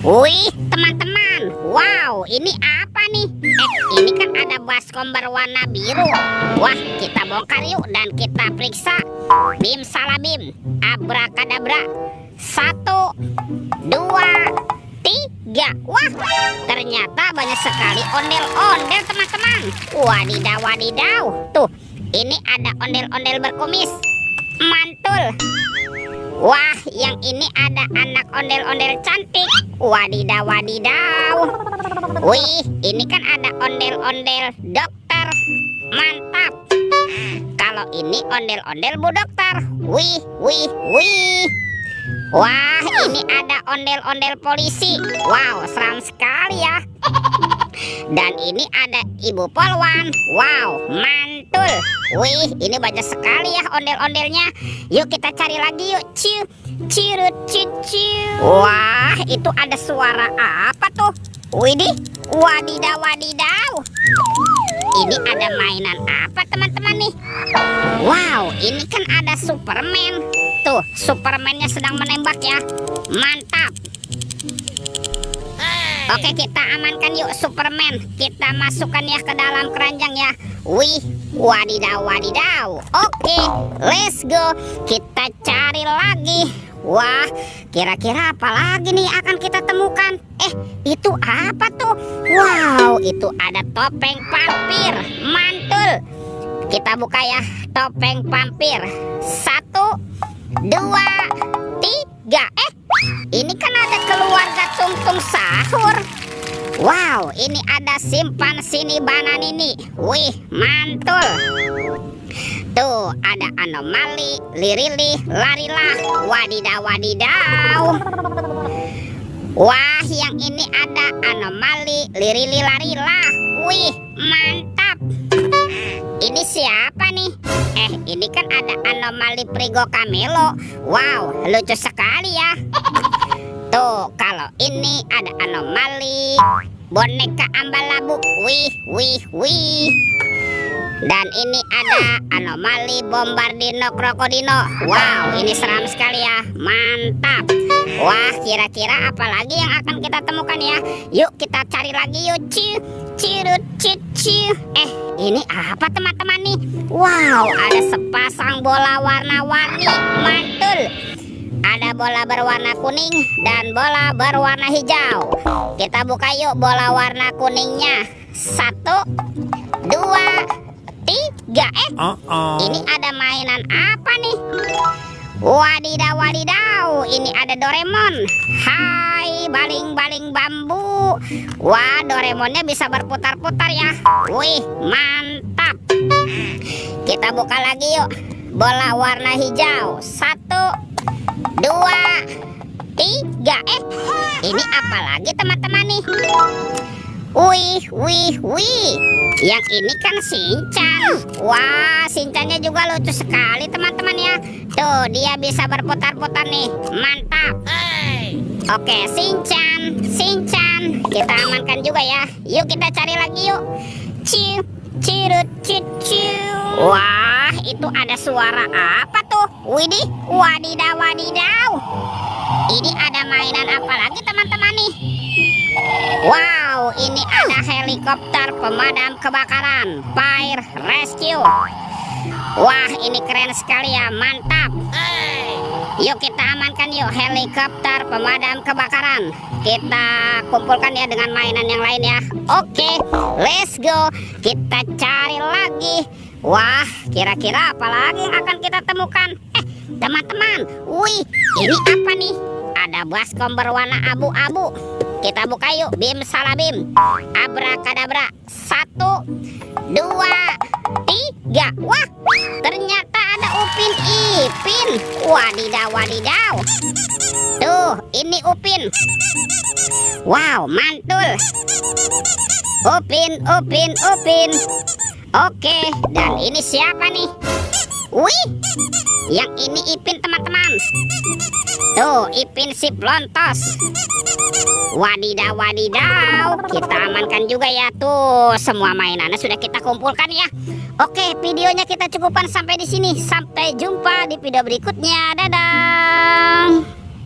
Wih, teman-teman. Wow, ini apa nih? Ini kan ada baskom berwarna biru. Wah, kita bongkar yuk dan kita periksa. Bim salabim, abrakadabra. 1, 2, 3. Wah, ternyata banyak sekali ondel-ondel, teman-teman. Wadidaw, wadidaw. Tuh, ini ada ondel-ondel berkumis. Mantul. Wah, yang ini ada anak ondel-ondel cantik. Wadidaw, wadidaw. Wih, ini kan ada ondel-ondel dokter. Mantap. Kalau ini ondel-ondel bu dokter. Wih, wih, wih. Wah, ini ada ondel-ondel polisi. Wow, seram sekali ya. Dan ini ada ibu polwan. Wow, mantul. Wih, ini banyak sekali ya ondel-ondelnya. Yuk kita cari lagi yuk. Ciu, cirut, ciu. Wah, itu ada suara apa tuh? Widih, wadidaw, wadidaw. Ini ada mainan apa teman-teman nih? Wow, ini kan ada Superman. Tuh, Supermannya sedang menembak ya. Mantap. Oke, kita amankan yuk Superman. Kita masukkan ya ke dalam keranjang ya. Wih, wadidaw, wadidaw. Oke, let's go. Kita cari lagi. Wah, kira-kira apa lagi nih akan kita temukan? Itu apa tuh? Wow, itu ada topeng vampir. Mantul. Kita buka ya, topeng vampir. 1, 2, 3. Ini kan ada keluarga Tung Sahur. Wow, ini ada simpan sini bananini. Wih, mantul. Tuh, ada anomali, lirili, larilah. Wadidaw, wadidaw. Wah, yang ini ada anomali, lirili, larilah. Wih, mantap. Ini siapa nih? Ini kan ada anomali Prigo Camelo. Wow, lucu sekali ya. Tuh, kalau ini ada anomali boneka Ambalabu. Wih, wih, wih. Dan ini ada anomali Bombardino Krokodino. Wow, ini seram sekali ya. Mantap. Wah, kira-kira apa lagi yang akan kita temukan ya? Yuk kita cari lagi yuk. Cirut, ciu. Ini apa teman-teman nih? Wow, ada sepasang bola warna-warni. Mantul. Ada bola berwarna kuning dan bola berwarna hijau. Kita buka yuk bola warna kuningnya. 1, 2, 3. Ini ada mainan apa nih? Wadidaw, wadidaw. Ini ada Doraemon. Hai, baling-baling bambu. Wah, Doraemonnya bisa berputar-putar ya. Wih, mantap. Kita buka lagi yuk bola warna hijau. 1, 2, 3. Ini apa lagi teman-teman nih? Wih, wih, wih. Yang ini kan Shinchan. Wah, Shinchannya juga lucu sekali teman-teman ya. Tuh, dia bisa berputar-putar nih. Mantap. Oke, Shinchan. Kita amankan juga ya. Yuk kita cari lagi yuk. Ciu, cirut, ciu. Wah, itu ada suara apa tuh? Widih, wadidaw, wadidaw. Ini ada mainan apa lagi teman-teman nih? Wow, ini ada helikopter pemadam kebakaran, Fire Rescue. Wah, ini keren sekali ya, mantap. Yuk kita amankan yuk helikopter pemadam kebakaran. Kita kumpulkan ya dengan mainan yang lain ya. Oke, let's go. Kita cari lagi. Wah, kira-kira apa lagi yang akan kita temukan? Teman-teman, wih, ini apa nih? Ada baskom berwarna abu-abu. Kita buka yuk, bim salabim, abrakadabra. 1, 2, 3. Wah, ternyata ada Upin Ipin. Wadidaw, wadidaw. Tuh, ini Upin. Wow, mantul. Upin. Oke, dan ini siapa nih? Wih, yang ini Ipin teman-teman. Tuh, Ipin si Plontos. Wadidaw, wadidaw. Kita amankan juga ya. Tuh, semua mainannya sudah kita kumpulkan ya. Oke, videonya kita cukupkan sampai di sini. Sampai jumpa di video berikutnya. Dadah.